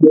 So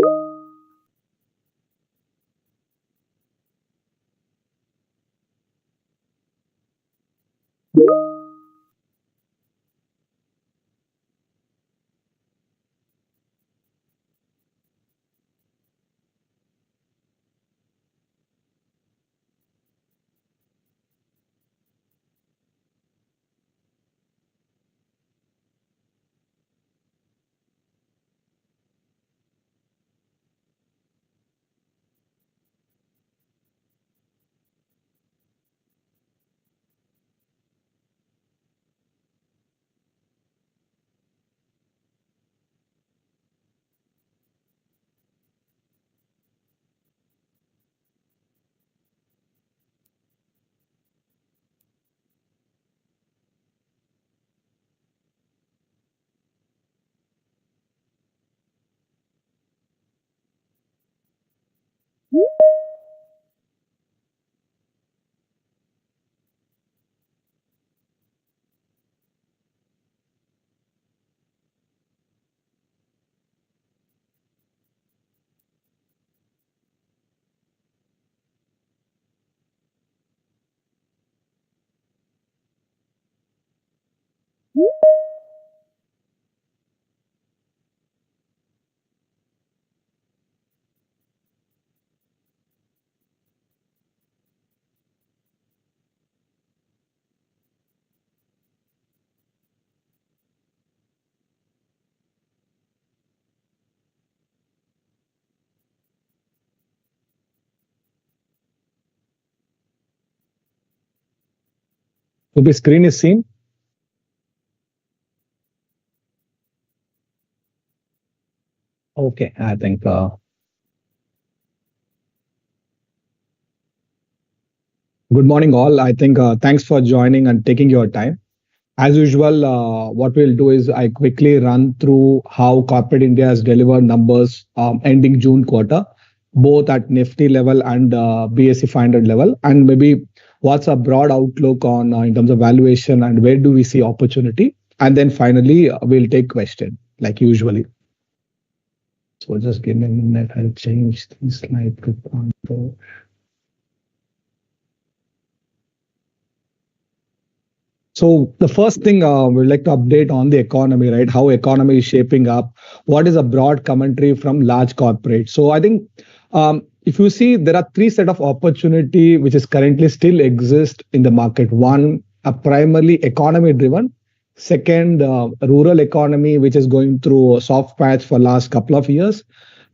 the screen is seen. Okay, I think. Good morning, all. I think thanks for joining and taking your time. As usual, what we'll do is I quickly run through how corporate India has delivered numbers ending June quarter, both at Nifty level and BSE 500 level, and maybe what's a broad outlook on in terms of valuation and where do we see opportunity, and then finally we'll take question like usually. So just give me a minute. I'll change the slide to control. So the first thing we'd like to update on the economy, right? How economy is shaping up. What is a broad commentary from large corporates? So I think if you see, there are three set of opportunity which is currently still exist in the market. One, a primarily economy driven. Second, rural economy, which is going through a soft patch for last couple of years.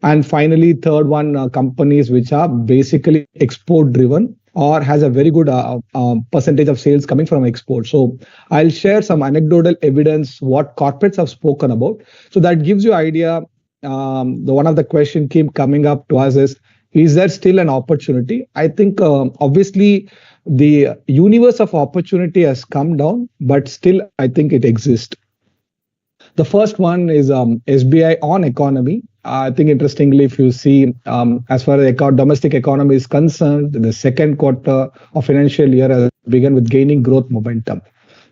And finally, third one, companies which are basically export driven or has a very good percentage of sales coming from export. So I'll share some anecdotal evidence what corporates have spoken about. So that gives you idea. One of the question keep coming up to us is there still an opportunity? I think obviously the universe of opportunity has come down, but still I think it exists. The first one is SBI on economy. I think interestingly, if you see, as far as domestic economy is concerned, the second quarter of financial year has begun with gaining growth momentum.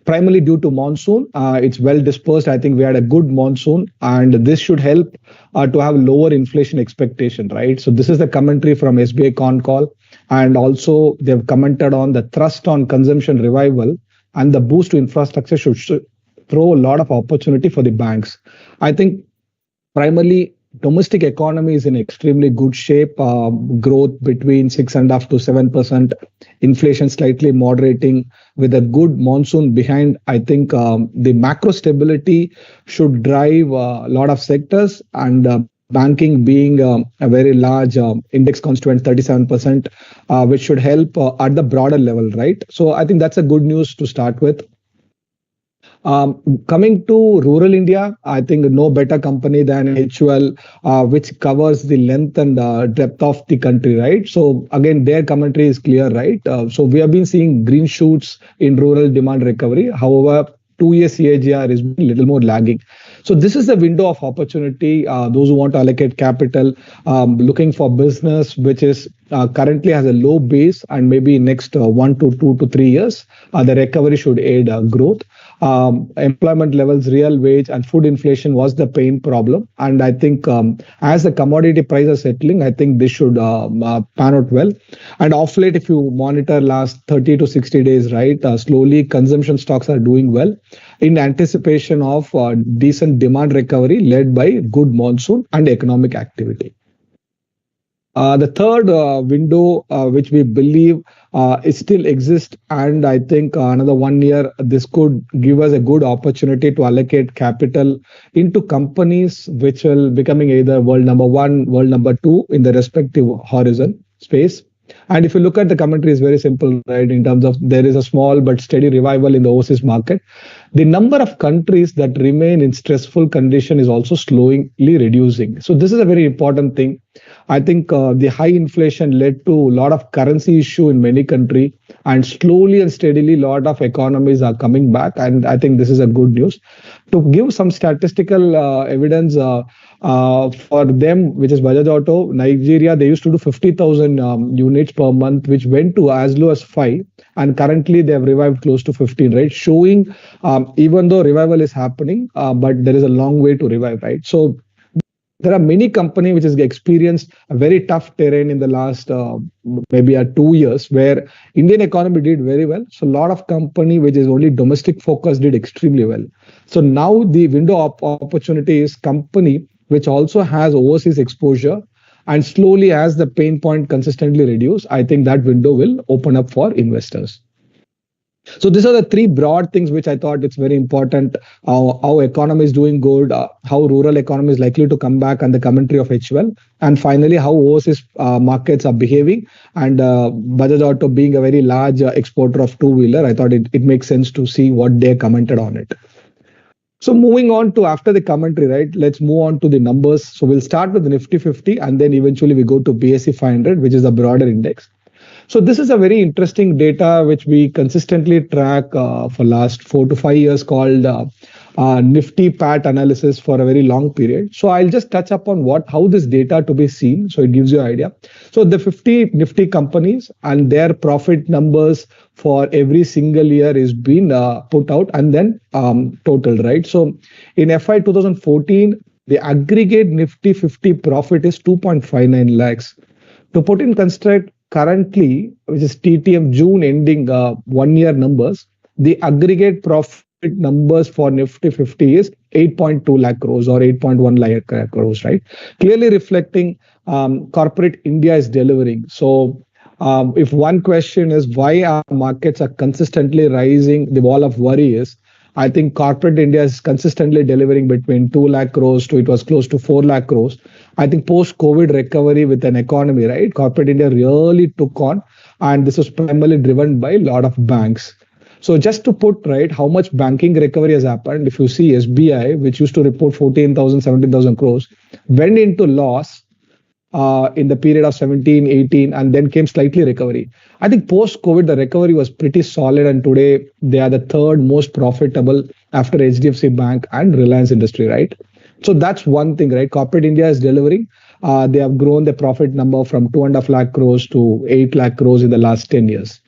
Primarily due to monsoon, it's well dispersed. I think we had a good monsoon, and this should help to have lower inflation expectation, right? So this is the commentary from SBI con call, and also they've commented on the thrust on consumption revival and the boost to infrastructure should throw a lot of opportunity for the banks. I think primarily domestic economy is in extremely good shape, growth between 6.5% to 7%, inflation slightly moderating with a good monsoon behind. I think the macro stability should drive a lot of sectors, and banking being a very large index constituent, 37%, which should help at the broader level, right? So I think that's a good news to start with. Coming to rural India, I think no better company than HUL, which covers the length and depth of the country, right? So again, their commentary is clear, right? So we have been seeing green shoots in rural demand recovery. However, 2-year CAGR is a little more lagging. So this is the window of opportunity. Those who want to allocate capital, looking for business which is currently has a low base, and maybe next 1 to 2 to 3 years, the recovery should aid growth. employment levels, real wage, and food inflation was the pain problem. And I think as the commodity price is settling, I think this should pan out well. And off late, if you monitor last 30 to 60 days, right, slowly consumption stocks are doing well in anticipation of decent demand recovery led by good monsoon and economic activity. The third window, which we believe it still exists, and I think another 1 year, this could give us a good opportunity to allocate capital into companies which will becoming either world number one, world number two in the respective horizon space. And if you look at the commentary, it's very simple, right? In terms of there is a small but steady revival in the overseas market. The number of countries that remain in stressful condition is also slowly reducing. So this is a very important thing. I think the high inflation led to a lot of currency issue in many countries, and slowly and steadily, a lot of economies are coming back. And I think this is a good news. To give some statistical evidence for them, which is Bajaj Auto, Nigeria, they used to do 50,000 units per month, which went to as low as 5. And currently, they have revived close to 15, right? Showing even though revival is happening, but there is a long way to revive, right? So there are many companies which has experienced a very tough terrain in the last maybe 2 years, where Indian economy did very well. So a lot of company which is only domestic focused did extremely well. So now the window of opportunity is company which also has overseas exposure, and slowly as the pain point consistently reduce, I think that window will open up for investors. So these are the three broad things which I thought it's very important. How economy is doing good, how rural economy is likely to come back, and the commentary of HL, and finally how overseas markets are behaving. And Bajaj Auto being a very large exporter of two-wheeler, I thought it makes sense to see what they commented on it. So moving on to after the commentary, right? Let's move on to the numbers. So we'll start with the Nifty 50, and then eventually we go to BSE 500, which is a broader index. So this is a very interesting data which we consistently track for last 4 to 5 years, called Nifty PAT analysis for a very long period. So I'll just touch upon how this data to be seen, so it gives you an idea. So the 50 Nifty companies and their profit numbers for every single year is being put out and then totaled, right? So in FY 2014, the aggregate Nifty 50 profit is 2.59 lakhs. To put in construct, currently, which is TTM June ending 1 year numbers, the aggregate profit numbers for Nifty 50 is 8.2 lakh crores or 8.1 lakh crores, right? Clearly reflecting corporate India is delivering. So if one question is why our markets are consistently rising, the wall of worry is, I think corporate India is consistently delivering between 2 lakh crores to it was close to 4 lakh crores. I think post-COVID recovery with an economy, right? Corporate India really took on, and this was primarily driven by a lot of banks. So just to put, right, how much banking recovery has happened, if you see SBI, which used to report 14,000, 17,000 crores, went into loss in the period of 17, 18, and then came slightly recovery. I think post-COVID, the recovery was pretty solid, and today they are the third most profitable after HDFC Bank and Reliance Industry, right? So that's one thing, right? Corporate India is delivering. They have grown the profit number from 2.5 lakh crores to 8 lakh crores in the last 10 years.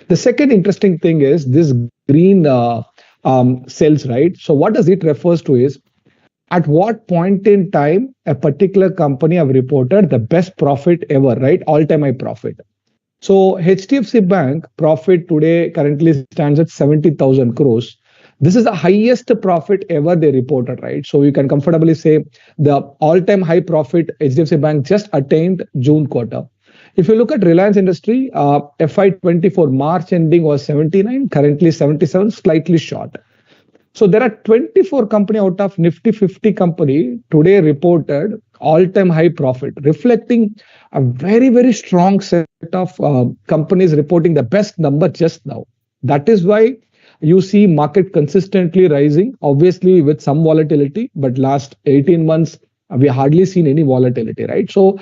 The second interesting thing is this green cells, right? So what does it refers to is, at what point in time a particular company have reported the best profit ever, right? All-time high profit. So HDFC Bank profit today currently stands at 70,000 crores. This is the highest profit ever they reported, right? So you can comfortably say the all-time high profit HDFC Bank just attained June quarter. If you look at Reliance Industry, FY24 March ending was 79, currently 77, slightly short. So there are 24 companies out of Nifty 50 company today reported all-time high profit, reflecting a very, very strong set of companies reporting the best number just now. That is why you see market consistently rising, obviously with some volatility, but last 18 months, we hardly seen any volatility, right? So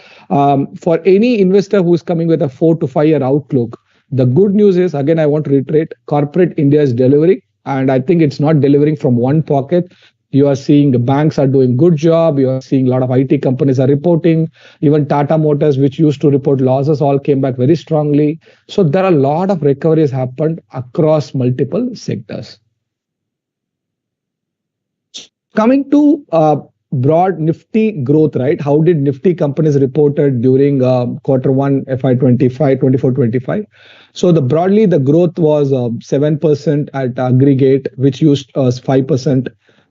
for any investor who is coming with a 4 to 5 year outlook, the good news is, again, I want to reiterate, corporate India is delivering. And I think it's not delivering from one pocket. You are seeing the banks are doing good job. You are seeing a lot of IT companies are reporting. Even Tata Motors, which used to report losses, all came back very strongly. So there are a lot of recoveries happened across multiple sectors. Coming to broad Nifty growth, right? How did Nifty companies reported during quarter one FY 25, 24, 25? So broadly the growth was 7% at aggregate, which used 5%.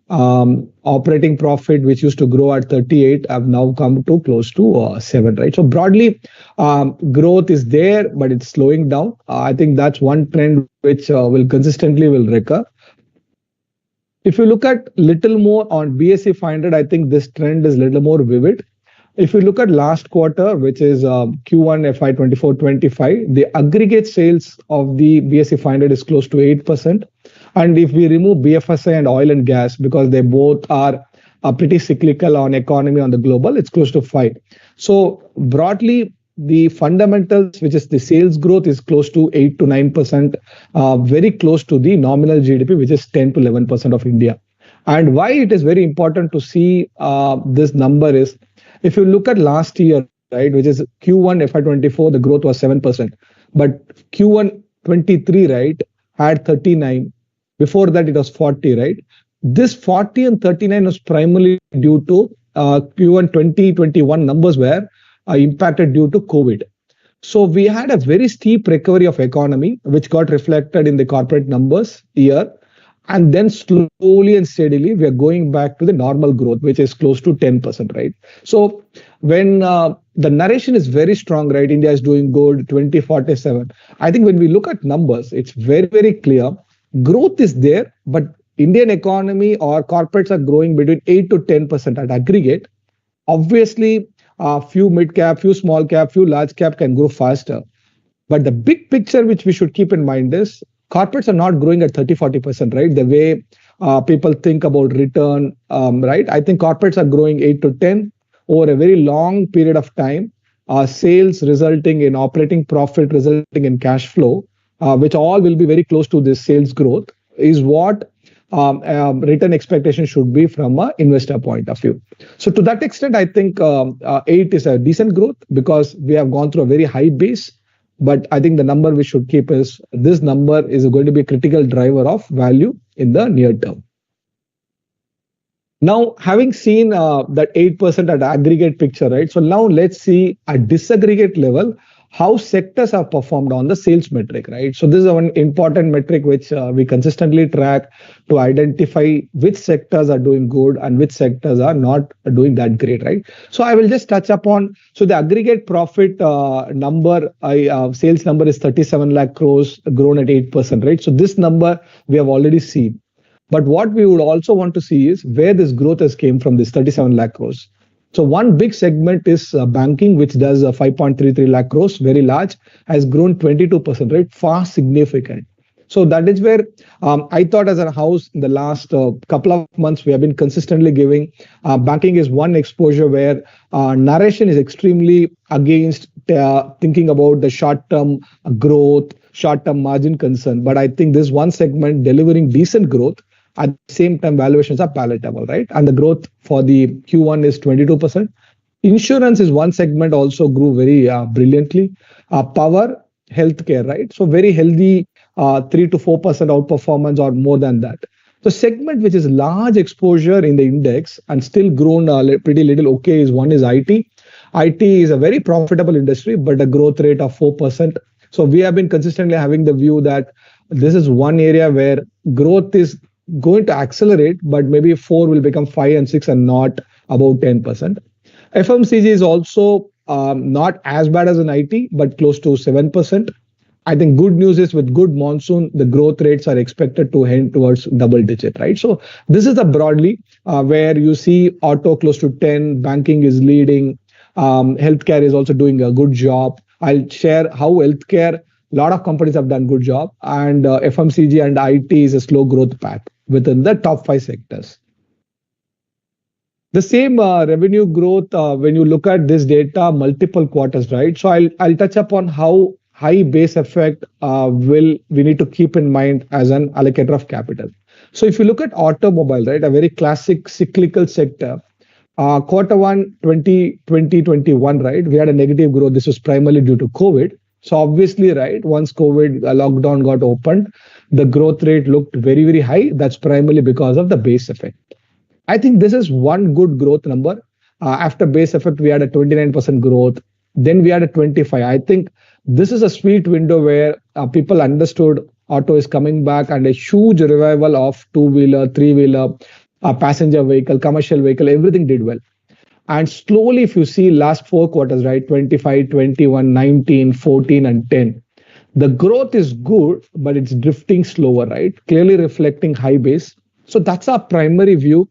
Operating profit, which used to grow at 38, have now come to close to 7, right? So broadly, growth is there, but it's slowing down. I think that's one trend which will consistently will recur. If you look at little more on BSE 500, I think this trend is little more vivid. If you look at last quarter, which is Q1 FY 24-25, the aggregate sales of the BSE 500 is close to 8%. And if we remove BFSI and oil and gas, because they both are pretty cyclical on economy on the global, it's close to 5. So broadly, the fundamentals, which is the sales growth, is close to 8 to 9%, very close to the nominal GDP, which is 10 to 11% of India. And why it is very important to see this number is, if you look at last year, right, which is Q1 FY24, the growth was 7%, but Q1 23, right, had 39. Before that, it was 40, right? This 40 and 39 was primarily due to Q1 2021 numbers were impacted due to COVID. So we had a very steep recovery of economy, which got reflected in the corporate numbers here. And then slowly and steadily, we are going back to the normal growth, which is close to 10%, right? So when the narration is very strong, right? India is doing good, 2047. I think when we look at numbers, it's very, very clear. Growth is there, but Indian economy or corporates are growing between 8 to 10% at aggregate. Obviously, few mid cap, few small cap, few large cap can grow faster. But the big picture which we should keep in mind is corporates are not growing at 30-40%, right? The way people think about return, right? I think corporates are growing 8 to 10 over a very long period of time. Sales resulting in operating profit, resulting in cash flow, which all will be very close to this sales growth, is what return expectation should be from an investor point of view. So to that extent, I think 8 is a decent growth because we have gone through a very high base. But I think the number we should keep is this number is going to be a critical driver of value in the near term. Now, having seen that 8% at aggregate picture, right? So now let's see at disaggregate level, how sectors have performed on the sales metric, right? So this is one important metric which we consistently track to identify which sectors are doing good and which sectors are not doing that great, right? So I will just touch upon, so the aggregate profit number, sales number is 37 lakh crores, grown at 8%, right? So this number we have already seen. But what we would also want to see is where this growth has came from, this 37 lakh crores. So one big segment is banking, which does 5.33 lakh crores, very large, has grown 22%, right? Far significant. So that is where I thought as a house in the last couple of months, we have been consistently giving. Banking is one exposure where narration is extremely against thinking about the short-term growth, short-term margin concern. But I think this one segment delivering decent growth. At the same time, valuations are palatable, right? And the growth for the Q1 is 22%. Insurance is one segment also grew very brilliantly. Power, healthcare, right? So very healthy 3 to 4% outperformance or more than that. The segment which is large exposure in the index and still grown pretty little okay is one is IT. IT is a very profitable industry, but a growth rate of 4%. So we have been consistently having the view that this is one area where growth is going to accelerate, but maybe 4 will become 5 and 6 and not about 10%. FMCG is also not as bad as an IT, but close to 7%. I think good news is with good monsoon, the growth rates are expected to head towards double digit, right? So this is the broadly where you see auto close to 10, banking is leading, healthcare is also doing a good job. I'll share how healthcare, a lot of companies have done good job, and FMCG and IT is a slow growth path within the top 5 sectors. The same revenue growth, when you look at this data, multiple quarters, right? So I'll touch upon how high base effect we need to keep in mind as an allocator of capital. So if you look at automobile, right, a very classic cyclical sector, quarter 1, 2020-21, right, we had a negative growth. This was primarily due to COVID. So obviously, right, once COVID lockdown got opened, the growth rate looked very, very high. That's primarily because of the base effect. I think this is one good growth number. After base effect, we had a 29% growth. Then we had a 25. I think this is a sweet window where people understood auto is coming back and a huge revival of two-wheeler, three-wheeler, passenger vehicle, commercial vehicle, everything did well. And slowly, if you see last 4 quarters, right, 25, 21, 19, 14, and 10, the growth is good, but it's drifting slower, right? Clearly reflecting high base. So that's our primary view.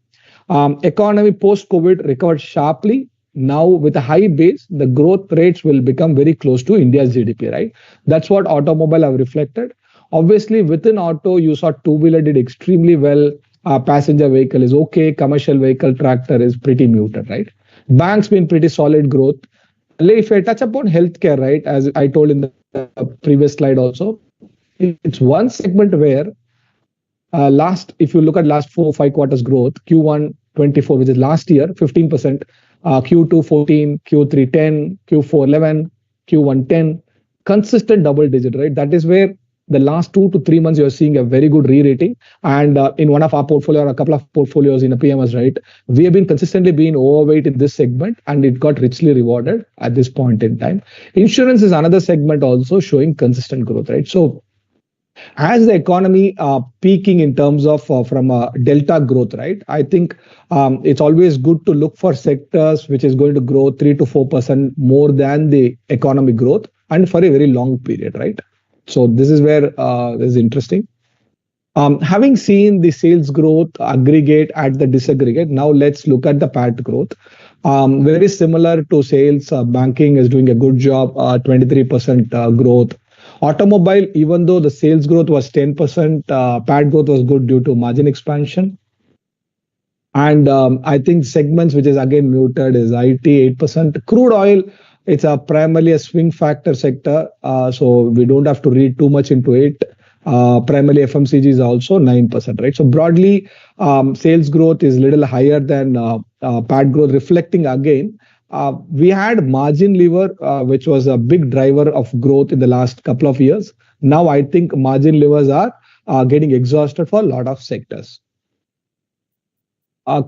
Economy post-COVID recovered sharply. Now, with a high base, the growth rates will become very close to India's GDP, right? That's what automobile have reflected. Obviously, within auto, you saw two-wheeler did extremely well. Passenger vehicle is okay. Commercial vehicle, tractor is pretty muted, right? Banks been pretty solid growth. If I touch upon healthcare, right, as I told in the previous slide also, it's one segment where if you look at last 4 or 5 quarters growth, Q1 24, which is last year, 15%, Q2 14, Q3 10, Q4 11, Q1 10, consistent double digit, right? That is where the last 2 to 3 months you're seeing a very good re-rating. And in one of our portfolio or a couple of portfolios in a PMS, right, we have been consistently being overweight in this segment and it got richly rewarded at this point in time. Insurance is another segment also showing consistent growth, right? So as the economy peaking in terms of from a delta growth, right? I think it's always good to look for sectors which is going to grow 3 to 4% more than the economic growth and for a very long period, right? So this is where this is interesting. Having seen the sales growth aggregate at the disaggregate, now let's look at the PAT growth. Very similar to sales, banking is doing a good job, 23% growth. Automobile, even though the sales growth was 10%, PAT growth was good due to margin expansion. And I think segments which is again muted is IT, 8%. Crude oil, it's primarily a swing factor sector, so we don't have to read too much into it. Primarily FMCG is also 9%, right? So broadly, sales growth is a little higher than PAT growth, reflecting again. We had margin lever, which was a big driver of growth in the last couple of years. Now I think margin levers are getting exhausted for a lot of sectors.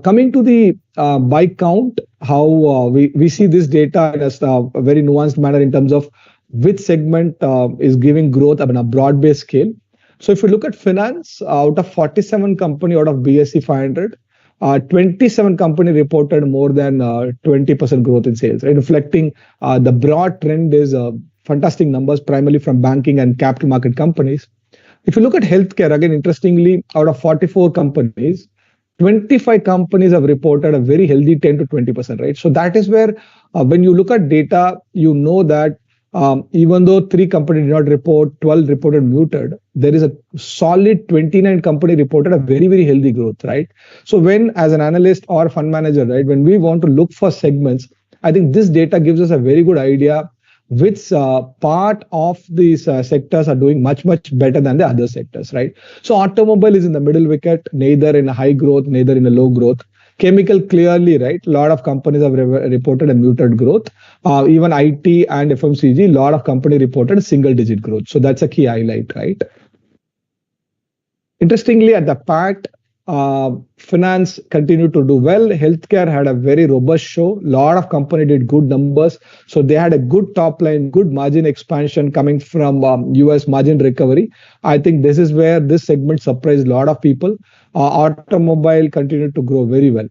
Coming to the bike count, how we see this data in a very nuanced manner in terms of which segment is giving growth on a broad-based scale. So if you look at finance, out of 47 company out of BSE 500, 27 company reported more than 20% growth in sales, right? Reflecting the broad trend is fantastic numbers, primarily from banking and capital market companies. If you look at healthcare, again, interestingly, out of 44 companies, 25 companies have reported a very healthy 10 to 20%, right? So that is where when you look at data, you know that even though 3 companies did not report, 12 reported muted, there is a solid 29 company reported a very, very healthy growth, right? So when as an analyst or fund manager, right, when we want to look for segments, I think this data gives us a very good idea which part of these sectors are doing much, much better than the other sectors, right? So automobile is in the middle wicket, neither in a high growth, neither in a low growth. Chemical, clearly, right? A lot of companies have reported a muted growth. Even IT and FMCG, a lot of companies reported single digit growth. So that's a key highlight, right? Interestingly, at the PAT, finance continued to do well. Healthcare had a very robust show. A lot of companies did good numbers. So they had a good top line, good margin expansion coming from US margin recovery. I think this is where this segment surprised a lot of people. Automobile continued to grow very well.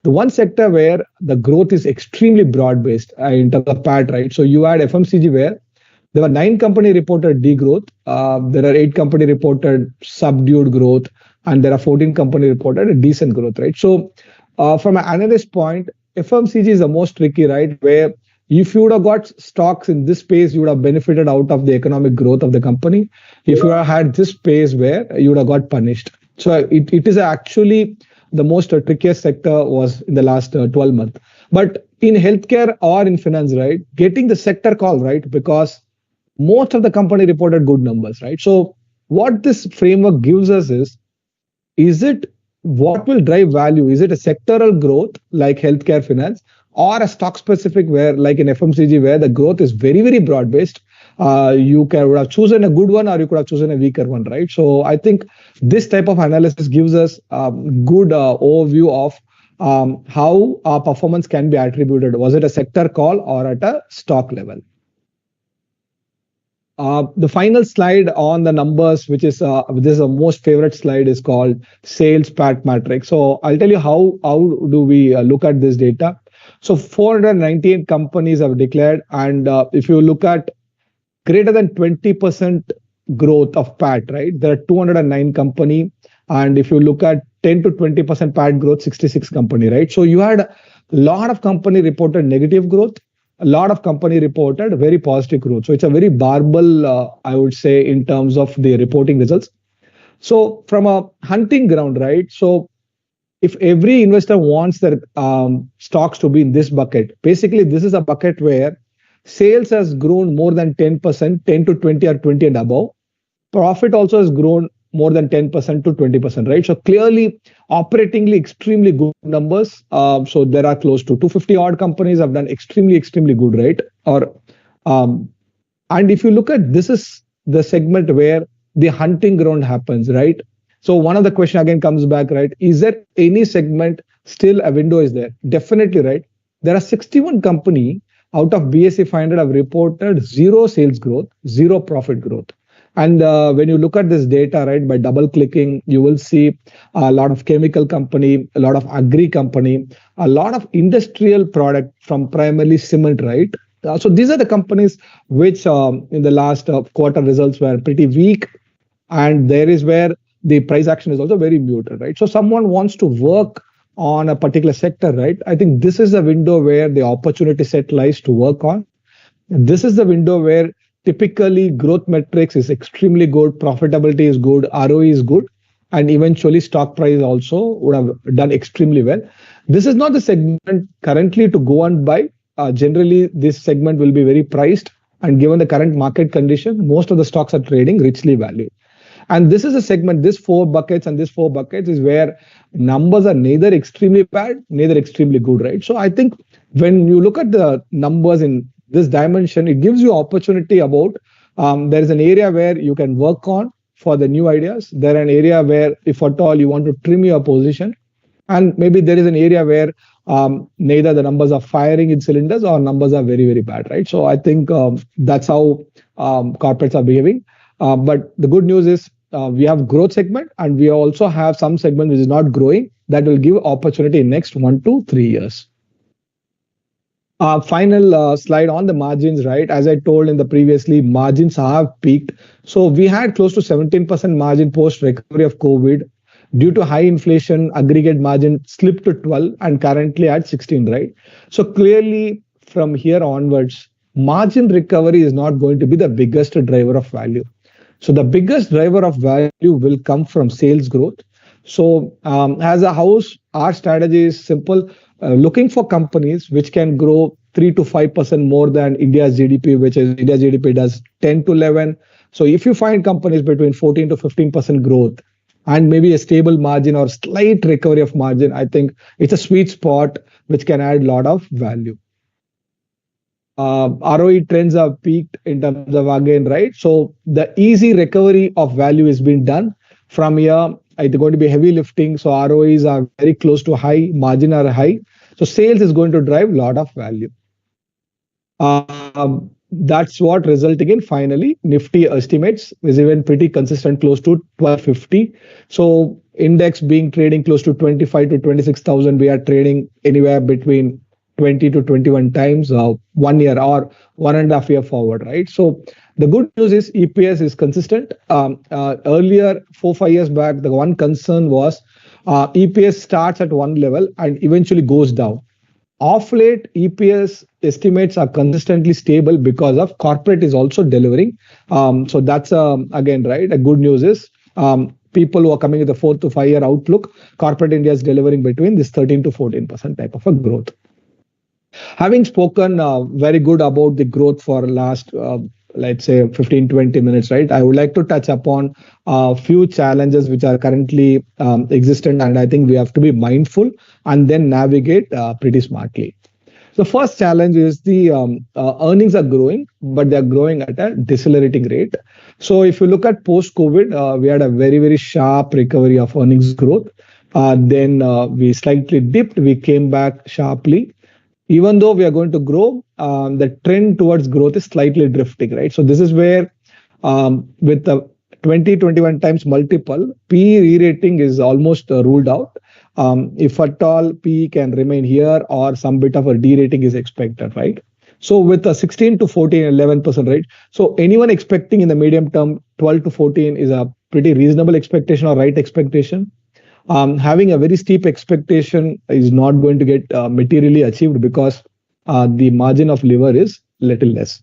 The one sector where the growth is extremely broad-based in terms of PAT, right? So you had FMCG where there were 9 companies reported degrowth. There are 8 companies reported subdued growth. And there are 14 companies reported a decent growth, right? So from an analyst point, FMCG is the most tricky, right? Where if you would have got stocks in this space, you would have benefited out of the economic growth of the company. If you had this space where you would have got punished. So it is actually the most trickiest sector was in the last 12 months. But in healthcare or in finance, right, getting the sector call, right, because most of the company reported good numbers, right? So what this framework gives us is it what will drive value? Is it a sectoral growth like healthcare finance or a stock specific where like in FMCG where the growth is very, very broad based? You would have chosen a good one or you could have chosen a weaker one, right? So I think this type of analysis gives us a good overview of how our performance can be attributed. Was it a sector call or at a stock level? The final slide on the numbers, which is this is a most favorite slide, is called sales pat matrix. So I'll tell you how do we look at this data. So 498 companies have declared, and if you look at greater than 20% growth of PAT, right? There are 209 company, and if you look at 10 to 20% PAT growth, 66 company, right? So you had a lot of company reported negative growth, a lot of company reported very positive growth. So it's a very barbell, I would say, in terms of the reporting results. So from a hunting ground, right? So if every investor wants their stocks to be in this bucket, basically this is a bucket where sales has grown more than 10%, 10 to 20 or 20 and above. Profit also has grown more than 10% to 20%, right? So clearly, operatingly, extremely good numbers. So there are close to 250 odd companies have done extremely good, right? And if you look at, this is the segment where the hunting ground happens, right? So one of the question again comes back, right? Is there any segment still a window is there? Definitely, right? There are 61 company out of BSE 500 have reported zero sales growth, zero profit growth. And when you look at this data, right, by double clicking, you will see a lot of chemical company, a lot of agri company, a lot of industrial product from primarily cement, right? So these are the companies which in the last quarter results were pretty weak. And there is where the price action is also very muted, right? So someone wants to work on a particular sector, right? I think this is the window where the opportunity set lies to work on. And this is the window where typically growth metrics is extremely good, profitability is good, ROE is good, and eventually stock price also would have done extremely well. This is not the segment currently to go and buy. Generally, this segment will be very priced, and given the current market condition, most of the stocks are trading richly valued. And this is a segment, this four buckets is where numbers are neither extremely bad, neither extremely good, right? So I think when you look at the numbers in this dimension, it gives you opportunity about there is an area where you can work on for the new ideas. There is an area where, if at all, you want to trim your position. And maybe there is an area where neither the numbers are firing in cylinders or numbers are very bad, right? So I think that's how corporates are behaving. But the good news is we have growth segment, and we also have some segment which is not growing that will give opportunity in next 1 to 3 years. Final slide on the margins, right? As I told in the previously, margins have peaked. So we had close to 17% margin post recovery of COVID. Due to high inflation, aggregate margin slipped to 12 and currently at 16, right? So clearly from here onwards, margin recovery is not going to be the biggest driver of value. So the biggest driver of value will come from sales growth. So as a house, our strategy is simple. Looking for companies which can grow 3 to 5% more than India's GDP, which is India's GDP does 10 to 11. So if you find companies between 14 to 15% growth and maybe a stable margin or slight recovery of margin, I think it's a sweet spot which can add a lot of value. ROE trends have peaked in terms of again, right? So the easy recovery of value is being done. From here, it's going to be heavy lifting. So ROEs are very close to high, margin are high. So sales is going to drive a lot of value. That's what resulting in finally Nifty estimates is even pretty consistent, close to 1250. So index being trading close to 25 to 26,000, we are trading anywhere between 20 to 21 times 1 year or 1.5 year forward, right? So the good news is EPS is consistent. Earlier, 4-5 years back, the one concern was EPS starts at one level and eventually goes down. Off late, EPS estimates are consistently stable because of corporate is also delivering. So that's again, right? The good news is people who are coming with a 4 to 5 year outlook, corporate India is delivering between this 13 to 14% type of a growth. Having spoken very good about the growth for last, let's say 15-20 minutes, right? I would like to touch upon a few challenges which are currently existent, and I think we have to be mindful and then navigate pretty smartly. The first challenge is the earnings are growing, but they're growing at a decelerating rate. So if you look at post-COVID, we had a very sharp recovery of earnings growth. Then we slightly dipped, we came back sharply. Even though we are going to grow, the trend towards growth is slightly drifting, right? So this is where with the 20-21 times multiple, PE re-rating is almost ruled out. If at all PE can remain here or some bit of a de-rating is expected, right? So with a 16 to 14, 11% rate, so anyone expecting in the medium term 12 to 14 is a pretty reasonable expectation or right expectation. Having a very steep expectation is not going to get materially achieved because the margin of lever is little less.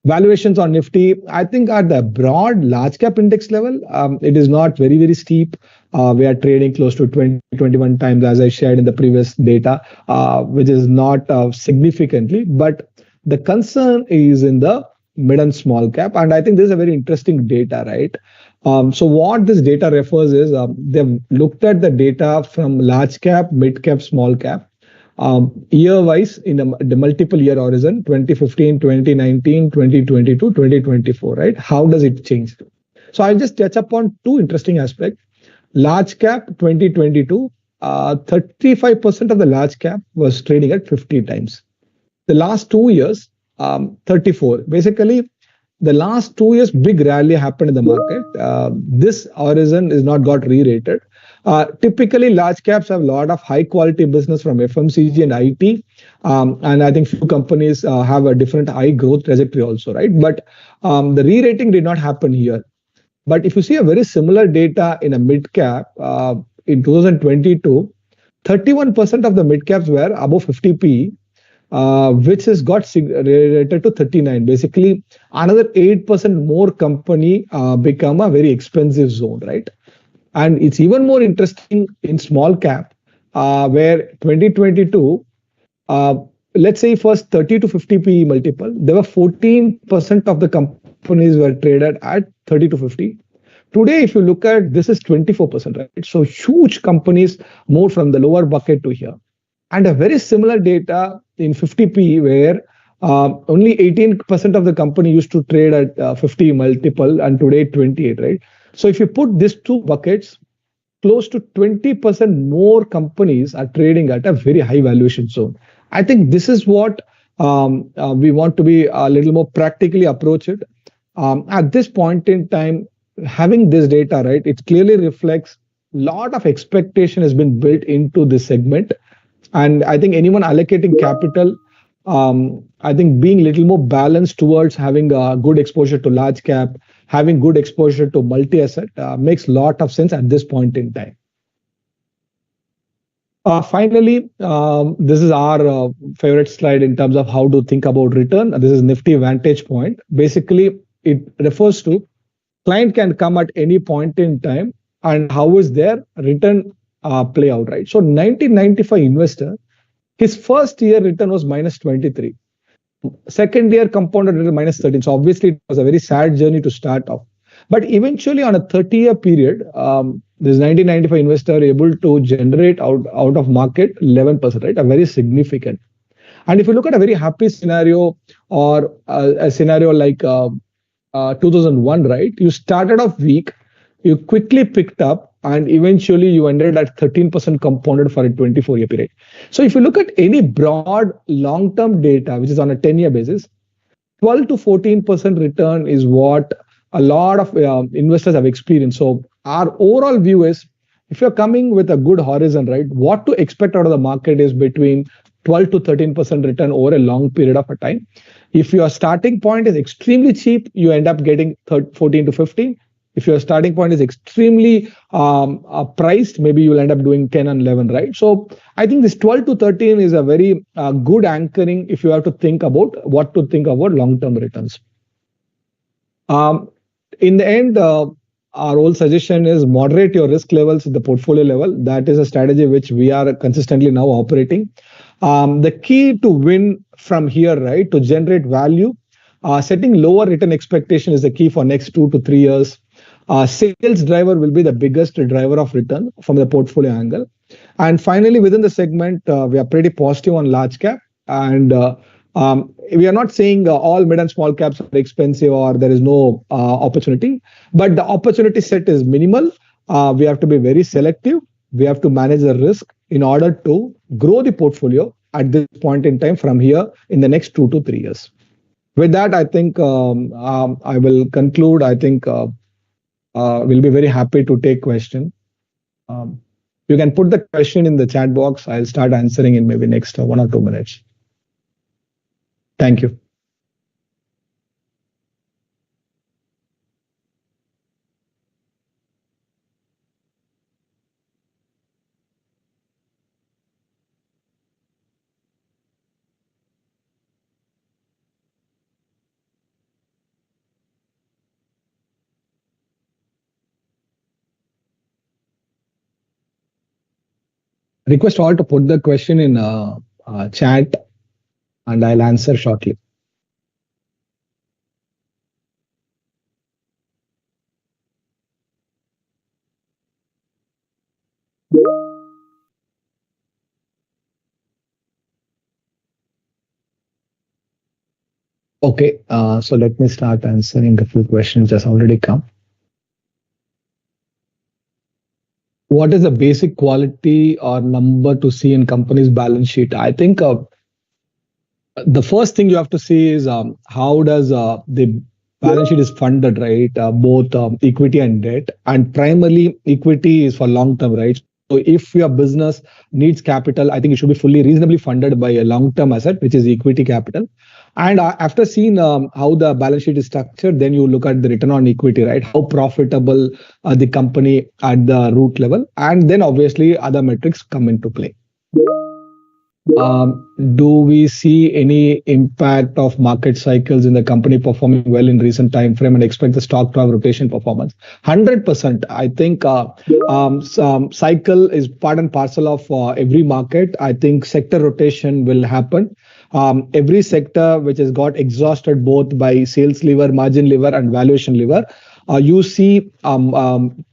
Valuations on Nifty, I think at the broad large cap index level, it is not very, very steep. We are trading close to 20, 21 times, as I shared in the previous data, which is not significantly, but the concern is in the mid and small cap. And I think this is a very interesting data, right? So what this data refers is they've looked at the data from large cap, mid cap, small cap, year wise in the multiple year horizon, 2015, 2019, 2022, 2024, right? How does it change? So I'll just touch upon two interesting aspects. Large cap 2022, 35% of the large cap was trading at 50 times. The last 2 years, 34. Basically, the last 2 years, big rally happened in the market. This horizon is not got re-rated. Typically, large caps have a lot of high quality business from FMCG and IT. And I think few companies have a different high growth trajectory also, right? But the re-rating did not happen here. But if you see a very similar data in a mid cap in 2022, 31% of the mid caps were above 50 PE. Which has got rated to 39. Basically, another 8% more company become a very expensive zone, right? And it's even more interesting in small cap, where 2022, let's say first 30 to 50 PE multiple, there were 14% of the companies were traded at 30 to 50. Today, if you look at this is 24%, right? So huge companies moved from the lower bucket to here. And a very similar data in 50p where only 18% of the company used to trade at 50 multiple and today 28, right? So if you put these two buckets, close to 20% more companies are trading at a very high valuation zone. I think this is what we want to be a little more practically approach it. At this point in time, having this data, right, it clearly reflects a lot of expectation has been built into this segment. And I think anyone allocating capital, I think being a little more balanced towards having a good exposure to large cap, having good exposure to multi-asset makes a lot of sense at this point in time. Finally, this is our favorite slide in terms of how to think about return. This is Nifty Vantage Point. Basically, it refers to client can come at any point in time and how is their return play out, right? So 1995 investor, his first year return was minus 23. Second year compounded return minus 13. So obviously it was a very sad journey to start off. But eventually on a 30-year period, this 1995 investor able to generate out of market 11%, right? A very significant. And if you look at a very happy scenario or a scenario like 2001, right? You started off weak, you quickly picked up, and eventually you ended at 13% compounded for a 24-year period. So if you look at any broad long-term data, which is on a 10-year basis, 12 to 14% return is what a lot of investors have experienced. So our overall view is, if you're coming with a good horizon, right, what to expect out of the market is between 12 to 13% return over a long period of a time. If your starting point is extremely cheap, you end up getting 14 to 15. If your starting point is extremely priced, maybe you'll end up doing 10 and 11, right? So I think this 12 to 13 is a very good anchoring if you have to think about what to think about long-term returns. In the end, our whole suggestion is moderate your risk levels at the portfolio level. That is a strategy which we are consistently now operating. The key to win from here, right, to generate value, setting lower return expectation is the key for next 2 to 3 years. Sales driver will be the biggest driver of return from the portfolio angle. And finally, within the segment, we are pretty positive on large cap. And we are not saying all mid and small caps are expensive or there is no opportunity, but the opportunity set is minimal. we have to be very selective. We have to manage the risk in order to grow the portfolio at this point in time from here in the next 2 to 3 years. With that, I think I will conclude. I think we'll be very happy to take question. Um, you can put the question in the chat box. I'll start answering in maybe next 1 or 2 minutes. Thank you. Request all to put the question in chat and I'll answer shortly. Okay, so let me start answering a few questions that's already come. What is the basic quality or number to see in company's balance sheet? I think the first thing you have to see is how does the balance sheet is funded, right? Both equity and debt, and primarily equity is for long term, right? So if your business needs capital, I think it should be fully reasonably funded by a long term asset, which is equity capital. And after seeing how the balance sheet is structured, then you look at the return on equity, right? How profitable the company at the root level, and then obviously other metrics come into play. Do we see any impact of market cycles in the company performing well in recent time frame and expect the stock to have rotation performance? 100%. I think cycle is part and parcel of every market. I think sector rotation will happen. Every sector which has got exhausted both by sales lever, margin lever, and valuation lever, you see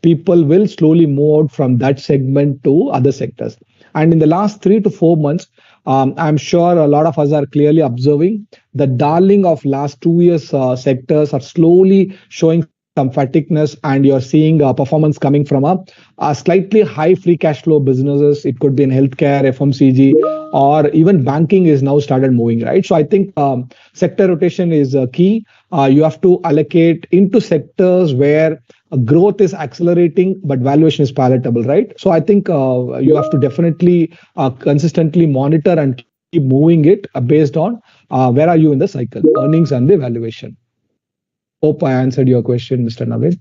people will slowly move from that segment to other sectors. And in the last 3 to 4 months, I'm sure a lot of us are clearly observing the darling of last 2 years sectors are slowly showing some fatigueness, and you're seeing performance coming from a slightly high free cash flow businesses. It could be in healthcare, FMCG, or even banking is now started moving, right? So I think sector rotation is key. You have to allocate into sectors where growth is accelerating, but valuation is palatable, right? So I think you have to definitely consistently monitor and keep moving it based on where are you in the cycle, earnings and the valuation. Hope I answered your question, Mr. Naveen.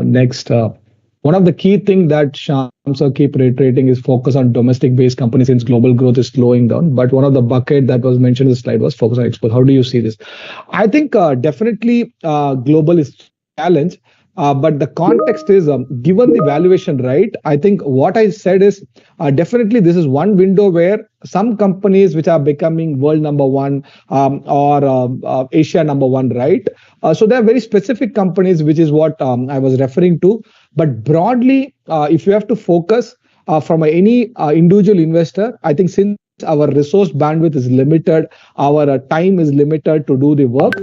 Next, one of the key things that Shams keep reiterating is focus on domestic-based companies since global growth is slowing down. But one of the bucket that was mentioned in the slide was focus on export. How do you see this? I think definitely global is challenge. But the context is given the valuation, right? I think what I said is definitely this is one window where some companies which are becoming world number one or Asia number one, right? So there are very specific companies, which is what I was referring to. But broadly, if you have to focus from any individual investor, I think since our resource bandwidth is limited, our time is limited to do the work.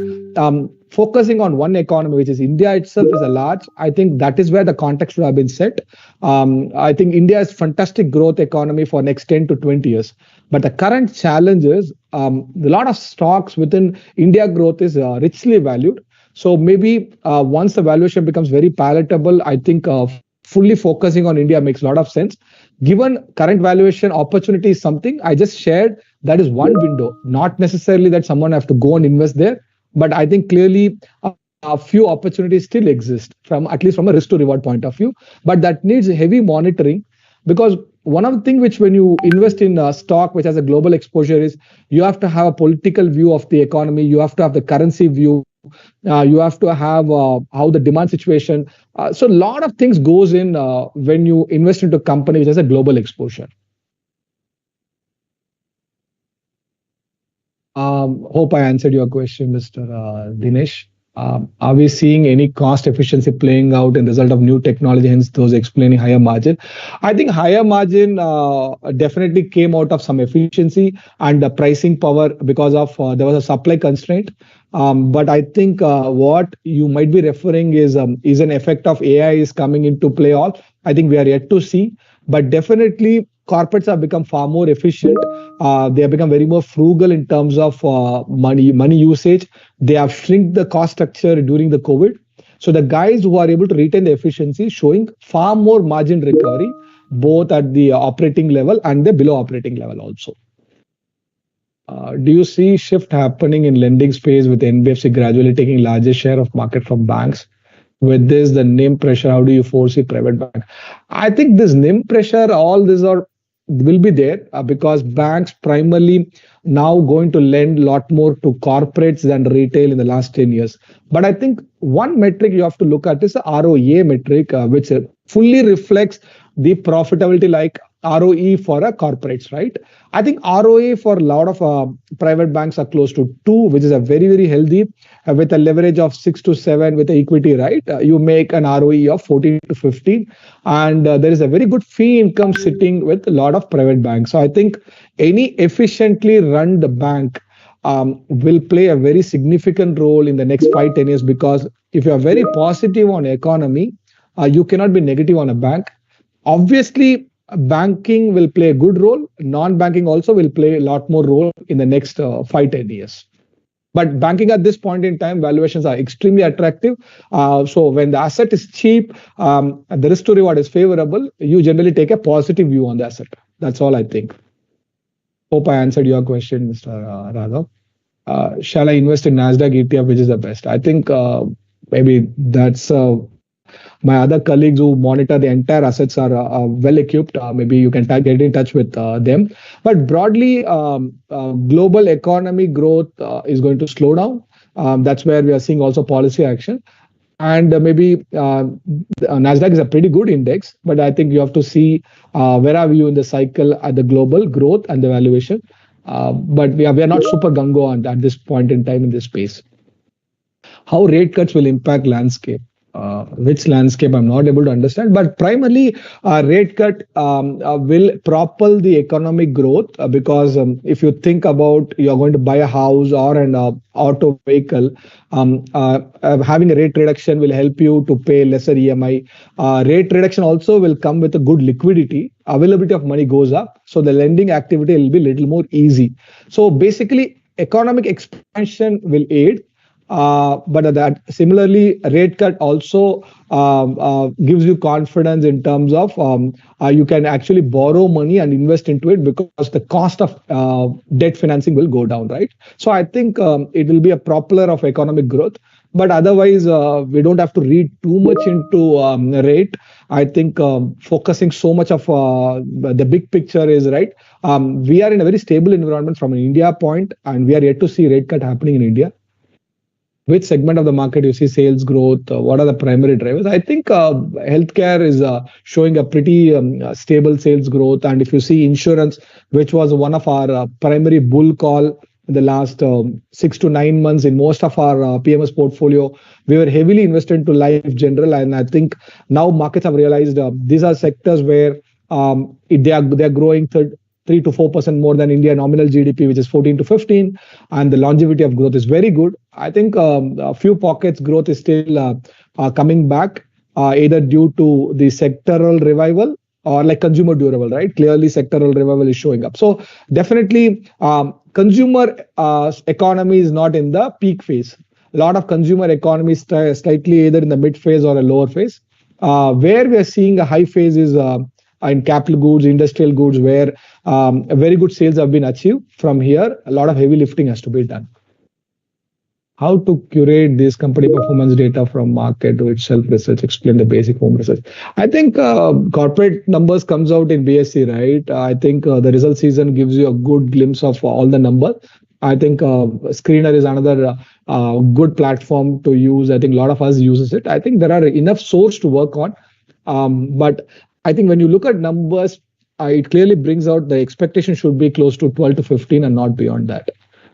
Focusing on one economy, which is India itself, is a large. I think that is where the context should have been set. I think India is fantastic growth economy for next 10 to 20 years. But the current challenge is a lot of stocks within India growth is richly valued. So maybe once the valuation becomes very palatable, I think fully focusing on India makes a lot of sense. Given current valuation, opportunity is something I just shared. That is one window, not necessarily that someone have to go and invest there. But I think clearly a few opportunities still exist from at least from a risk to reward point of view. But that needs heavy monitoring, because one of the things which when you invest in a stock which has a global exposure is you have to have a political view of the economy. You have to have the currency view. You have to have how the demand situation. So a lot of things goes in when you invest into a company which has a global exposure. Hope I answered your question, Mr. Dinesh. Are we seeing any cost efficiency playing out in result of new technology, hence those explaining higher margin? I think higher margin definitely came out of some efficiency and the pricing power because of there was a supply constraint. But I think what you might be referring is an effect of AI is coming into play. All I think we are yet to see, but definitely corporates have become far more efficient. They have become very more frugal in terms of money usage. They have shrunk the cost structure during the COVID. So the guys who are able to retain the efficiency showing far more margin recovery, both at the operating level and the below operating level also. Do you see shift happening in lending space with NBFC gradually taking larger share of market from banks? With this, the NIM pressure, how do you foresee private bank? I think this NIM pressure, all these are will be there because banks primarily now going to lend a lot more to corporates than retail in the last 10 years. But I think one metric you have to look at is the ROA metric, which fully reflects the profitability like ROE for a corporates, right? I think ROA for a lot of private banks are close to 2, which is a very, very healthy with a leverage of 6 to 7 with the equity, right? You make an ROE of 14 to 15. And there is a very good fee income sitting with a lot of private banks. So I think any efficiently run the bank will play a very significant role in the next 5-10 years because if you are very positive on economy, you cannot be negative on a bank. Obviously, banking will play a good role. Non-banking also will play a lot more role in the next 5-10 years. But banking at this point in time, valuations are extremely attractive. So when the asset is cheap, the risk to reward is favorable, you generally take a positive view on the asset. That's all I think. Hope I answered your question, Mr. Raghav. Shall I invest in NASDAQ ETF, which is the best? I think maybe that's my other colleagues who monitor the entire assets are well equipped. Maybe you can get in touch with them. But broadly, global economy growth is going to slow down. That's where we are seeing also policy action. And maybe NASDAQ is a pretty good index, but I think you have to see where are you in the cycle at the global growth and the valuation. But we are not super gung-ho at this point in time in this space. How rate cuts will impact landscape? Which landscape I'm not able to understand, but primarily rate cut will propel the economic growth because if you think about you're going to buy a house or an auto vehicle, having a rate reduction will help you to pay lesser EMI. Rate reduction also will come with a good liquidity. Availability of money goes up, so the lending activity will be a little more easy. So basically, economic expansion will aid. But that similarly, rate cut also gives you confidence in terms of you can actually borrow money and invest into it because the cost of debt financing will go down, right? So I think it will be a propeller of economic growth. But otherwise, we don't have to read too much into rate. I think focusing so much of the big picture is right. We are in a very stable environment from an India point, and we are yet to see rate cut happening in India. Which segment of the market you see sales growth? What are the primary drivers? I think healthcare is showing a pretty stable sales growth. And if you see insurance, which was one of our primary bull call in the last 6 to 9 months in most of our PMS portfolio, we were heavily invested into life general. And I think now markets have realized these are sectors where they are growing 3 to 4% more than India nominal GDP, which is 14 to 15, and the longevity of growth is very good. I think a few pockets growth is still coming back, either due to the sectoral revival or like consumer durable, right? Clearly, sectoral revival is showing up. So definitely, consumer economy is not in the peak phase. A lot of consumer economy is slightly either in the mid phase or a lower phase. Where we are seeing a high phase is in capital goods, industrial goods, where very good sales have been achieved. From here, a lot of heavy lifting has to be done. How to curate this company performance data from market to its self-research, explain the basic home research. I think corporate numbers comes out in BSC, right? I think the result season gives you a good glimpse of all the numbers. I think Screener is another good platform to use. I think a lot of us uses it. I think there are enough source to work on. But I think when you look at numbers, it clearly brings out the expectation should be close to 12 to 15 and not beyond that.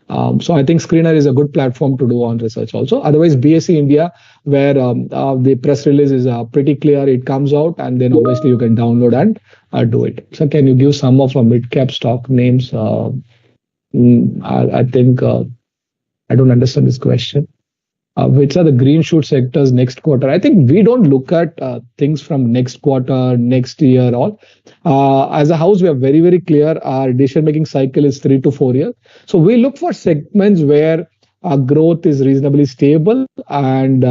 So I think Screener is a good platform to do on research also. Otherwise, BSE India, where the press release is pretty clear, it comes out, and then obviously you can download and do it. So can you give some of our mid-cap stock names? I think I don't understand this question. Which are the green shoot sectors next quarter? I think we don't look at things from next quarter, next year, all. As a house, we are very, very clear. Our decision-making cycle is 3 to 4 years. So we look for segments where our growth is reasonably stable and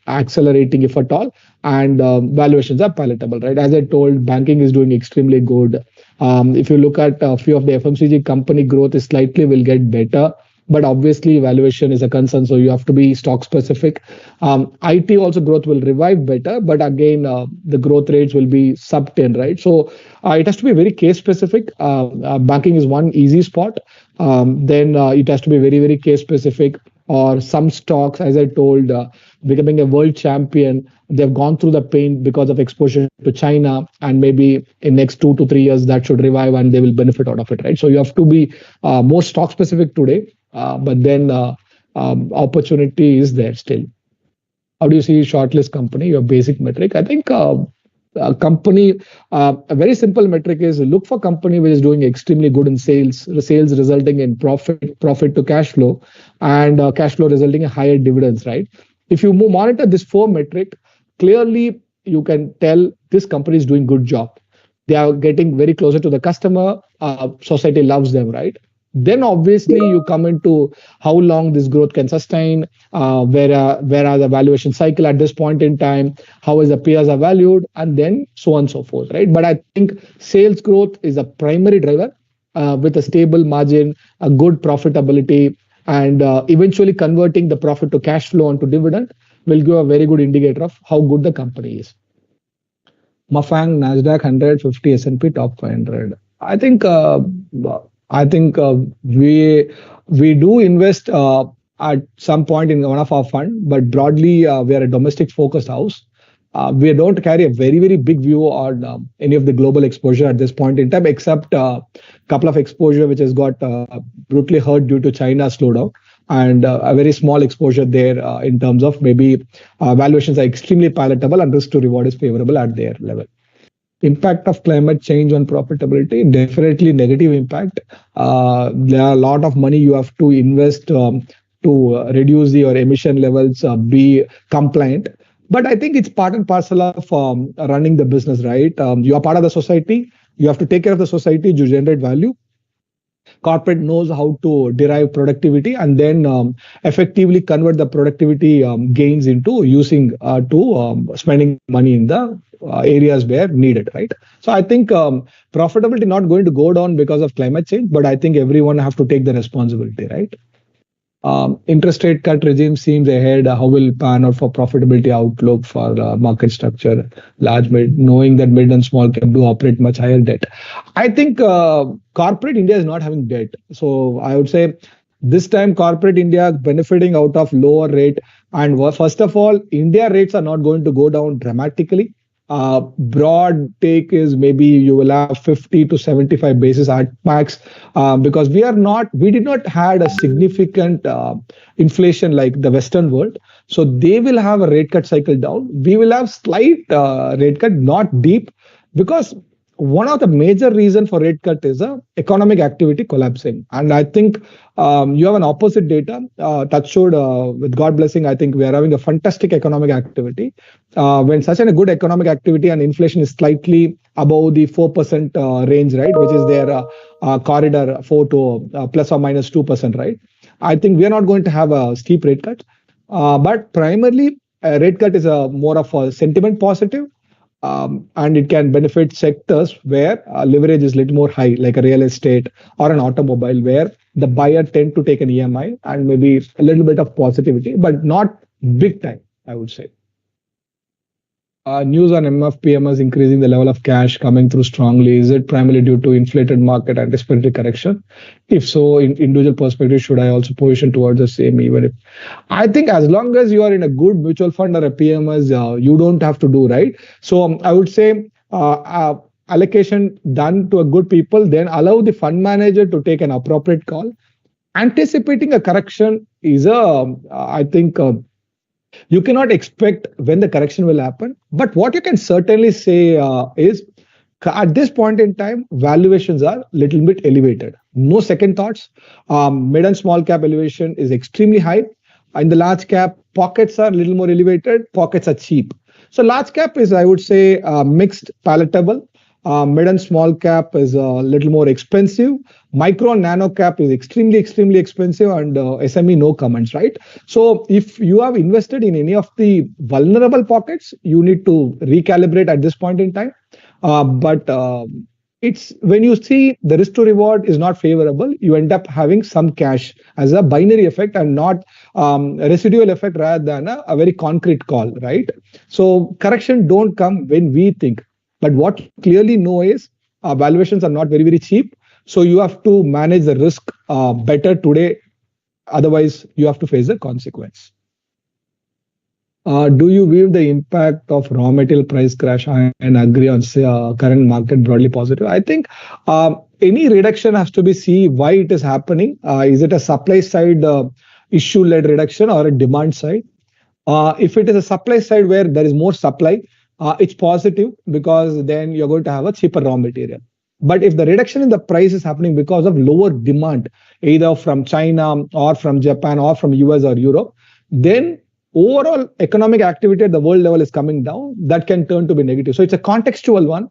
accelerating, if at all, and valuations are palatable, right? As I told, banking is doing extremely good. If you look at a few of the FMCG company, growth is slightly will get better. But obviously, valuation is a concern, so you have to be stock specific. IT also growth will revive better, but again, the growth rates will be sub 10, right? So it has to be very case specific. Banking is one easy spot. Then it has to be very, very case specific. Or some stocks, as I told, becoming a world champion, they've gone through the pain because of exposure to China, and maybe in next 2 to 3 years that should revive and they will benefit out of it, right? So you have to be more stock specific today. But then opportunity is there still. How do you see shortlist company, your basic metric? I think a company, a very simple metric is look for company which is doing extremely good in sales resulting in profit to cash flow, and cash flow resulting in higher dividends, right? If you monitor this 4 metric, clearly you can tell this company is doing good job. They are getting very closer to the customer. Society loves them, right? Then obviously you come into how long this growth can sustain, where are the valuation cycle at this point in time, how is the peers are valued, and then so on and so forth, right? But I think sales growth is a primary driver with a stable margin, a good profitability, and eventually converting the profit to cash flow onto dividend will give a very good indicator of how good the company is. Mafang, Nasdaq 150, S&P top 500. I think we do invest at some point in one of our fund, but broadly we are a domestic focused house. We don't carry a very, very big view on any of the global exposure at this point in time, except a couple of exposure which has got brutally hurt due to China slowdown, and a very small exposure there in terms of maybe valuations are extremely palatable and risk to reward is favorable at their level. Impact of climate change on profitability, definitely negative impact. There are a lot of money you have to invest to reduce your emission levels, be compliant. But I think it's part and parcel of running the business, right? You are part of the society. You have to take care of the society to generate value. Corporate knows how to derive productivity and then effectively convert the productivity gains into using to spending money in the areas where needed, right? So I think profitability not going to go down because of climate change, but I think everyone have to take the responsibility, right? Interest rate cut regime seems ahead. How will pan out for profitability outlook for market structure, large mid, knowing that mid and small cap do operate much higher debt? I think corporate India is not having debt. So I would say this time corporate India benefiting out of lower rate. And first of all, India rates are not going to go down dramatically. Broad take is maybe you will have 50 to 75 basis at max because we did not had a significant inflation like the Western world. So they will have a rate cut cycle down. We will have slight rate cut, not deep, because one of the major reason for rate cut is economic activity collapsing. And I think you have an opposite data. Touch wood, with God blessing, I think we are having a fantastic economic activity. When such a good economic activity and inflation is slightly above the 4% range, right, which is their corridor 4 to plus or minus 2%, right? I think we are not going to have a steep rate cut. But primarily, a rate cut is more of a sentiment positive. And it can benefit sectors where leverage is a little more high, like a real estate or an automobile, where the buyer tend to take an EMI and maybe a little bit of positivity, but not big time, I would say. News on MFPMs increasing the level of cash coming through strongly. Is it primarily due to inflated market and respiratory correction? If so, in individual perspective, should I also position towards the same? Even if I think as long as you are in a good mutual fund or a PMS, you don't have to do, right. So I would say allocation done to a good people, then allow the fund manager to take an appropriate call. anticipating a correction is I think you cannot expect when the correction will happen. But what you can certainly say is at this point in time, valuations are a little bit elevated. No second thoughts. Mid and small cap valuation is extremely high. In the large cap, pockets are a little more elevated, pockets are cheap. So large cap is, I would say, mixed palatable. Mid and small cap is a little more expensive. Micro and nano cap is extremely, extremely expensive, and SME, no comments, right? So if you have invested in any of the vulnerable pockets, you need to recalibrate at this point in time. But it's when you see the risk to reward is not favorable, you end up having some cash as a binary effect and not a residual effect rather than a very concrete call, right? So correction don't come when we think. But what you clearly know is valuations are not very, very cheap. So you have to manage the risk better today. Otherwise, you have to face the consequence. Do you view the impact of raw material price crash and agree on current market broadly positive? I think any reduction has to be seen why it is happening. Is it a supply side issue-led reduction or a demand side? If it is a supply side where there is more supply, it's positive because then you're going to have a cheaper raw material. But if the reduction in the price is happening because of lower demand, either from China or from Japan or from US or Europe, then overall economic activity at the world level is coming down. That can turn to be negative. So it's a contextual one.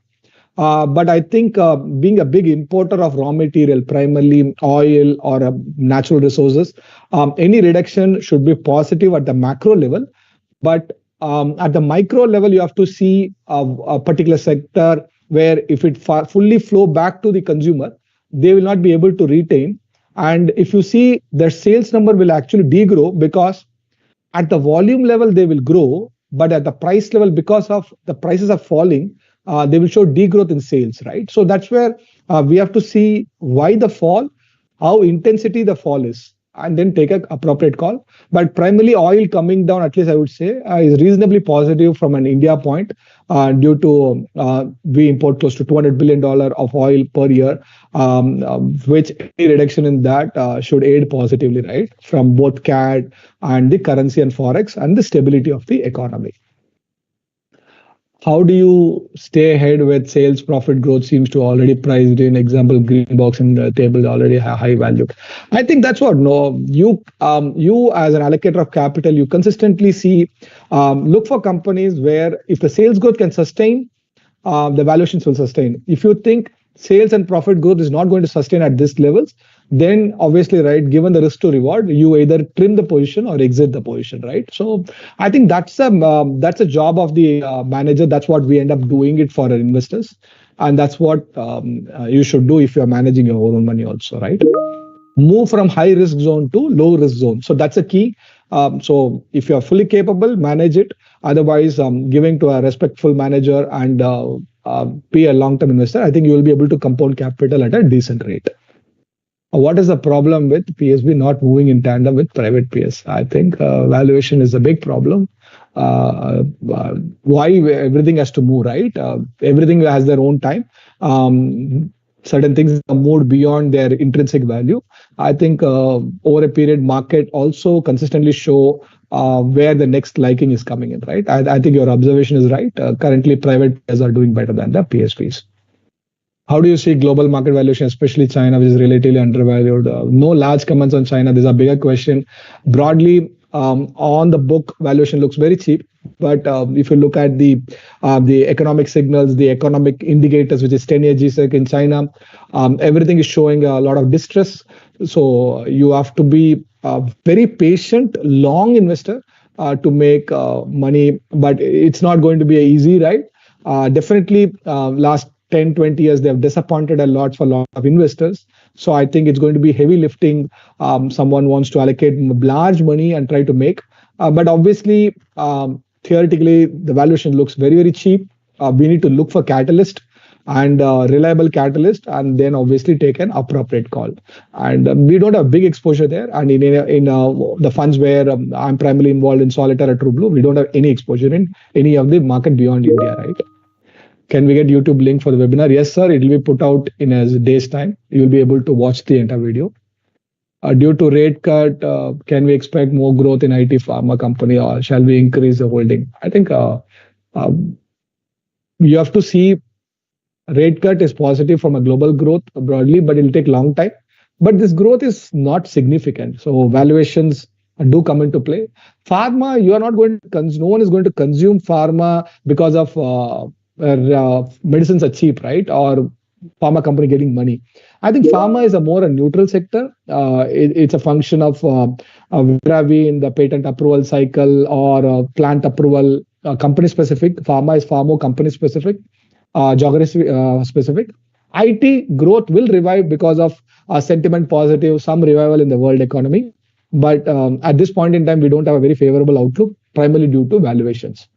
But I think being a big importer of raw material, primarily oil or natural resources, any reduction should be positive at the macro level. But at the micro level, you have to see a particular sector where if it fully flow back to the consumer, they will not be able to retain. And if you see their sales number will actually degrow because at the volume level, they will grow, but at the price level, because of the prices are falling, they will show degrowth in sales, right? So that's where we have to see why the fall, how intensity the fall is, and then take an appropriate call. But primarily oil coming down, at least I would say, is reasonably positive from an India point due to we import close to $200 billion of oil per year, which any reduction in that should aid positively, right? From both CAD and the currency and Forex and the stability of the economy. How do you stay ahead with sales profit growth seems to already priced in? Example, green box in the table already high value. I think that's what you as an allocator of capital, you consistently see look for companies where if the sales growth can sustain, the valuations will sustain. If you think sales and profit growth is not going to sustain at this levels, then obviously, right, given the risk to reward, you either trim the position or exit the position, right? So I think that's a job of the manager. That's what we end up doing it for our investors. And that's what you should do if you're managing your own money also, right? Move from high risk zone to low risk zone. So that's a key. So if you're fully capable, manage it. Otherwise, giving to a respectful manager and be a long-term investor, I think you will be able to compound capital at a decent rate. What is the problem with PSB not moving in tandem with private PS? I think valuation is a big problem. Why everything has to move, right? Everything has their own time. Certain things are moved beyond their intrinsic value. I think over a period, market also consistently show where the next liking is coming in, right? I think your observation is right. Currently, private players are doing better than the PSPs. How do you see global market valuation, especially China, which is relatively undervalued? No large comments on China. There's a bigger question. Broadly, on the book, valuation looks very cheap. But if you look at the economic signals, the economic indicators, which is 10-year GSEC in China, everything is showing a lot of distress. So you have to be a very patient, long investor to make money. But it's not going to be an easy ride. Definitely, last 10, 20 years, they have disappointed a lot for a lot of investors. So I think it's going to be heavy lifting. Someone wants to allocate large money and try to make. But obviously, theoretically, the valuation looks very, very cheap. We need to look for catalyst and reliable catalyst, and then obviously take an appropriate call. And we don't have big exposure there. And in the funds where I'm primarily involved in Solitaire or True Blue, we don't have any exposure in any of the market beyond India, right? Can we get YouTube link for the webinar? Yes, sir. It will be put out in a day's time. You will be able to watch the entire video. Due to rate cut, can we expect more growth in IT pharma company, or shall we increase the holding? I think um, you have to see rate cut is positive from a global growth broadly, but it'll take long time. But this growth is not significant. So valuations do come into play. Pharma, you are not going to no one is going to consume pharma because of medicines are cheap, right? Or pharma company getting money. I think pharma is a more a neutral sector. It's a function of where are we in the patent approval cycle or plant approval, company specific. Pharma is far more company specific, geography specific. IT growth will revive because of sentiment positive, some revival in the world economy. But at this point in time, we don't have a very favorable outlook, primarily due to valuations.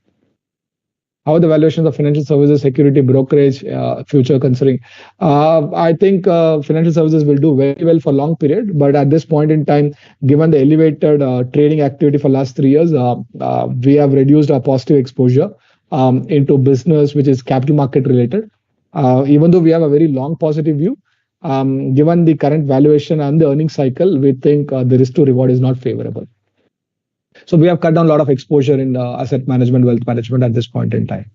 How are the valuations of financial services, security, brokerage, future considering? I think financial services will do very well for long period, but at this point in time, given the elevated trading activity for last 3 years, we have reduced our positive exposure into business which is capital market related. Even though we have a very long positive view, given the current valuation and the earnings cycle, we think the risk to reward is not favorable. So we have cut down a lot of exposure in asset management, wealth management at this point in time,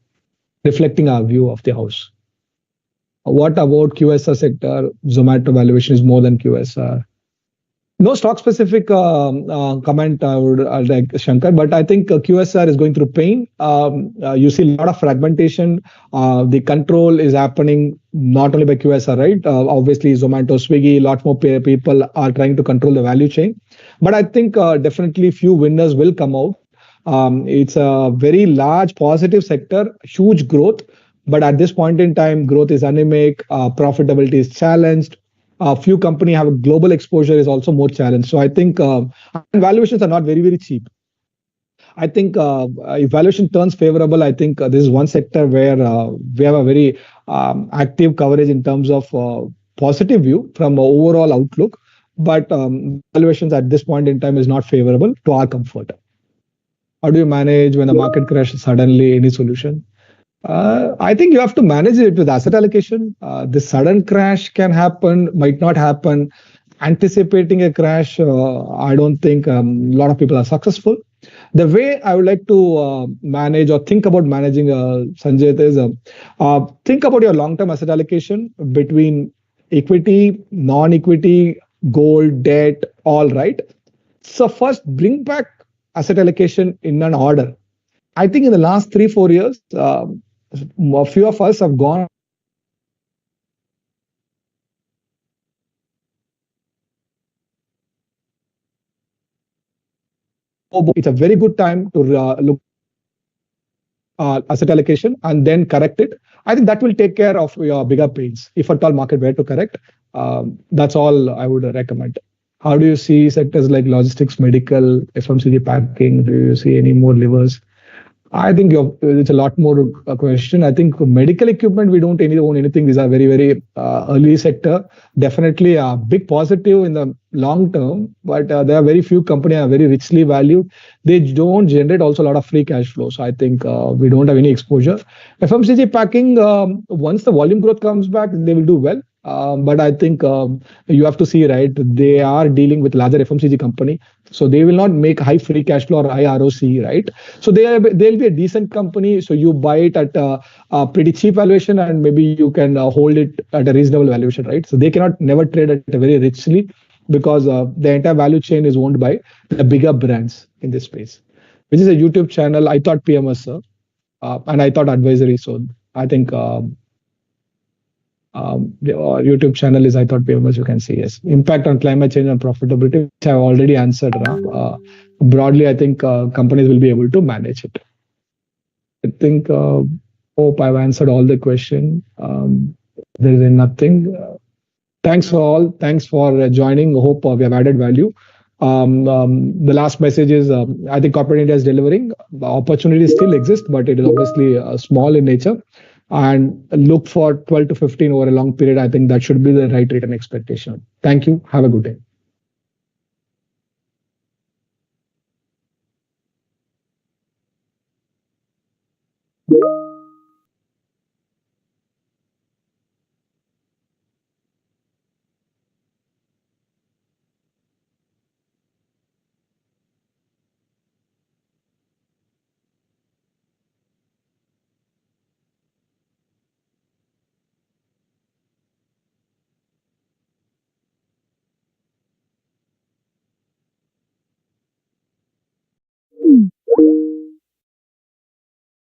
reflecting our view of the house. What about QSR sector? Zomato valuation is more than QSR. No stock specific comment I would like Shankar, but I think QSR is going through pain. You see a lot of fragmentation. The control is happening not only by QSR, right? Obviously, Zomato, Swiggy, a lot more people are trying to control the value chain. But I think definitely few winners will come out. It's a very large positive sector, huge growth. But at this point in time, growth is anemic, profitability is challenged. A few companies have a global exposure is also more challenged. So I think valuations are not very, very cheap. I think if valuation turns favorable, I think this is one sector where we have a very active coverage in terms of positive view from overall outlook. But valuations at this point in time is not favorable to our comfort. How do you manage when the market crashes suddenly? Any solution? I think you have to manage it with asset allocation. The sudden crash can happen, might not happen. Anticipating a crash, I don't think a lot of people are successful. The way I would like to manage or think about managing, Sanjay, is think about your long-term asset allocation between equity, non-equity, gold, debt, all right. So first, bring back asset allocation in an order. I think in the last 3-4 years, a few of us have gone it's a very good time to look asset allocation and then correct it. I think that will take care of your bigger pains. If at all market were to correct, that's all I would recommend. How do you see sectors like logistics, medical, FMCG packing? Do you see any more levers? I think it's a lot more question. I think medical equipment, we don't own anything. These are very, very early sector. Definitely a big positive in the long term, but there are very few companies are very richly valued. They don't generate also a lot of free cash flow. So I think we don't have any exposure. FMCG packing, once the volume growth comes back, they will do well. But I think you have to see, right, they are dealing with larger FMCG company. So they will not make high free cash flow or high ROC, right? So they'll be a decent company. So you buy it at a pretty cheap valuation and maybe you can hold it at a reasonable valuation, right? So they cannot never trade at a very richly because the entire value chain is owned by the bigger brands in this space, which is a YouTube channel, ithoughtpms, sir, and ithought advisory. So I think the YouTube channel is ithoughtpms, you can see, yes. Impact on climate change and profitability, which I've already answered. Broadly, I think companies will be able to manage it. I think, hope I've answered all the question. There is nothing. Thanks for all. Thanks for joining. Hope we have added value. The last message is, I think corporate India is delivering. The opportunities still exist, but it is obviously small in nature. And look for 12 to 15 over a long period. I think that should be the right return expectation. Thank you. Have a good day.